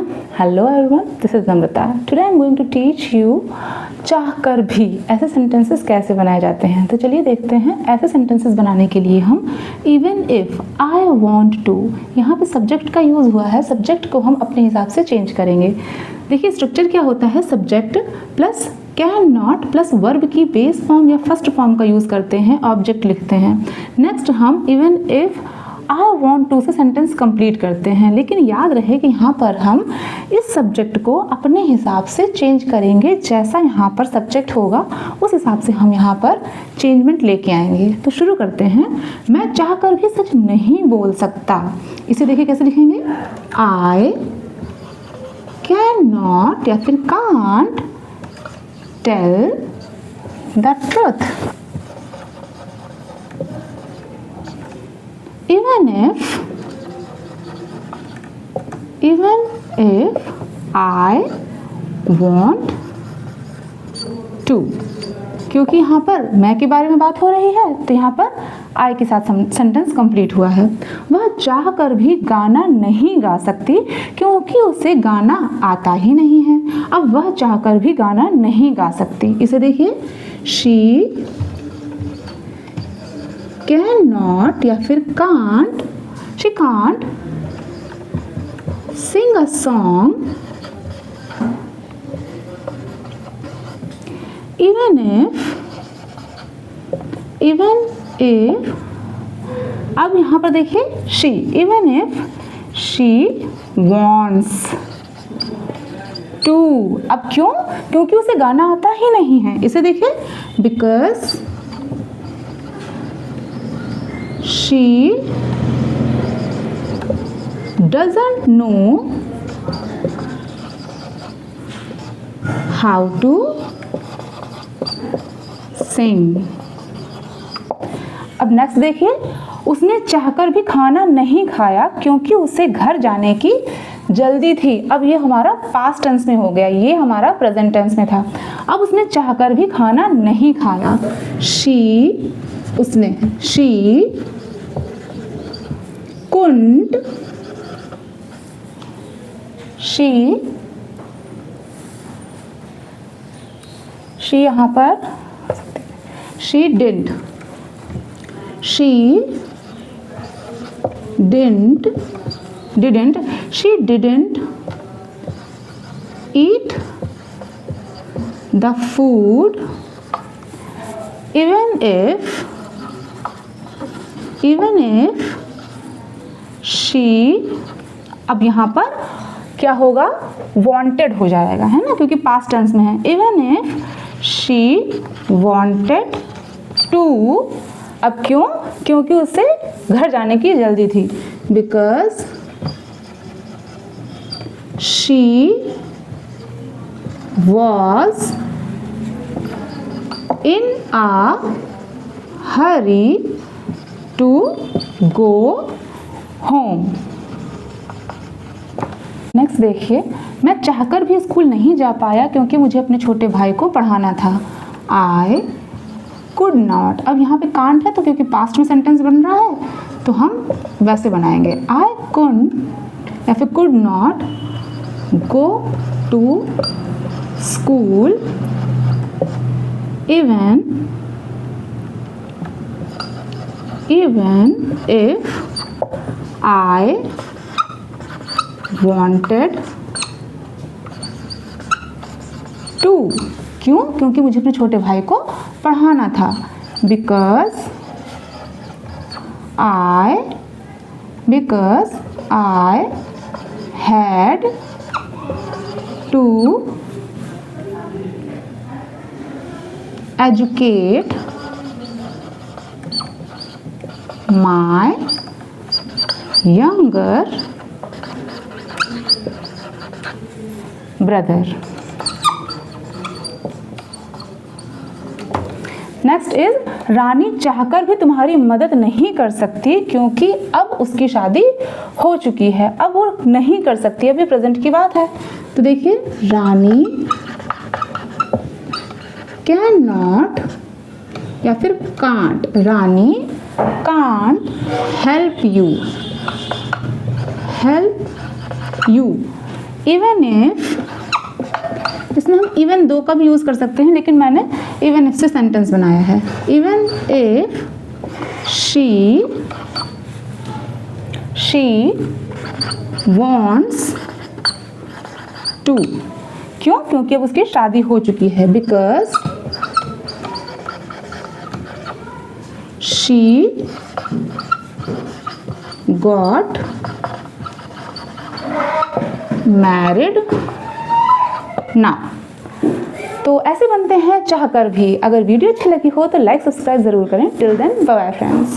Hello everyone, this is Namrata. Today I am going to teach you चाह कर भी ऐसे सेंटेंसेस कैसे बनाए जाते हैं। तो चलिए देखते हैं। ऐसे सेंटेंसेस बनाने के लिए हम even if, I want to, यहाँ पे सब्जेक्ट का यूज़ हुआ है। सब्जेक्ट को हम अपने हिसाब से चेंज करेंगे। देखिए स्ट्रक्चर क्या होता है, subject plus can not plus verb की बेस फॉर्म या फर्स्ट फॉर्म का यूज़ करते हैं, ऑब्जेक्ट लिखते हैं। नेक्स्ट हम even if I want to से सेंटेंस कंप्लीट करते हैं, लेकिन याद रहे कि यहाँ पर हम इस सब्जेक्ट को अपने हिसाब से चेंज करेंगे। जैसा यहाँ पर सब्जेक्ट होगा उस हिसाब से हम यहाँ पर चेंजमेंट लेके आएंगे। तो शुरू करते हैं। मैं चाह कर भी सच नहीं बोल सकता, इसे देखिए कैसे लिखेंगे। आई कैन नॉट या फिर can't tell the truth. Even if I want to, क्योंकि यहाँ पर मैं के बारे में बात हो रही है तो यहाँ पर आई के साथ सेंटेंस कंप्लीट हुआ है। वह चाह कर भी गाना नहीं गा सकती क्योंकि उसे गाना आता ही नहीं है। अब वह चाह कर भी गाना नहीं गा सकती, इसे देखिए। शी कैन नॉट या फिर can't, she can't sing a song even if, अब यहाँ पर देखिए she, even if she wants to. अब क्यों? क्योंकि उसे गाना आता ही नहीं है, इसे देखिए। Because she doesn't know how to sing। अब नेक्स्ट देखिए, उसने चाहकर भी खाना नहीं खाया क्योंकि उसे घर जाने की जल्दी थी। अब ये हमारा पास्ट टेंस में हो गया, ये हमारा प्रेजेंट टेंस में था। अब उसने चाहकर भी खाना नहीं खाया। शी, उसने, शी couldn't, she यहाँ पर she didn't eat the food even if she, अब यहाँ पर क्या होगा, वांटेड हो जाएगा, है ना, क्योंकि पास्ट टेंस में है। Even if she wanted to, अब क्यों? क्योंकि उसे घर जाने की जल्दी थी। Because she was in a hurry to go home. Next देखिए, मैं चाहकर भी स्कूल नहीं जा पाया क्योंकि मुझे अपने छोटे भाई को पढ़ाना था। आई कुड नॉट, अब यहाँ पे कांट है तो क्योंकि पास्ट में सेंटेंस बन रहा है तो हम वैसे बनाएंगे। आई कुड या फिर could not go to school even if I wanted to, क्यों? क्योंकि मुझे अपने छोटे भाई को पढ़ाना था। Because I had to educate my younger brother। Next is, Rani चाहकर भी तुम्हारी मदद नहीं कर सकती क्योंकि अब उसकी शादी हो चुकी है। अब वो नहीं कर सकती, अभी प्रेजेंट की बात है। तो देखिए, रानी कैन नॉट या फिर can't, Rani can't help you even if, इसमें हम इवन दो का भी यूज़ कर सकते हैं, लेकिन मैंने इवन इफ से सेंटेंस बनाया है। Even if she wants to, क्यों? क्योंकि अब उसकी शादी हो चुकी है। Because she got married now. तो ऐसे बनते हैं चाहकर भी। अगर वीडियो अच्छी लगी हो तो लाइक सब्सक्राइब जरूर करें। Till then bye bye friends.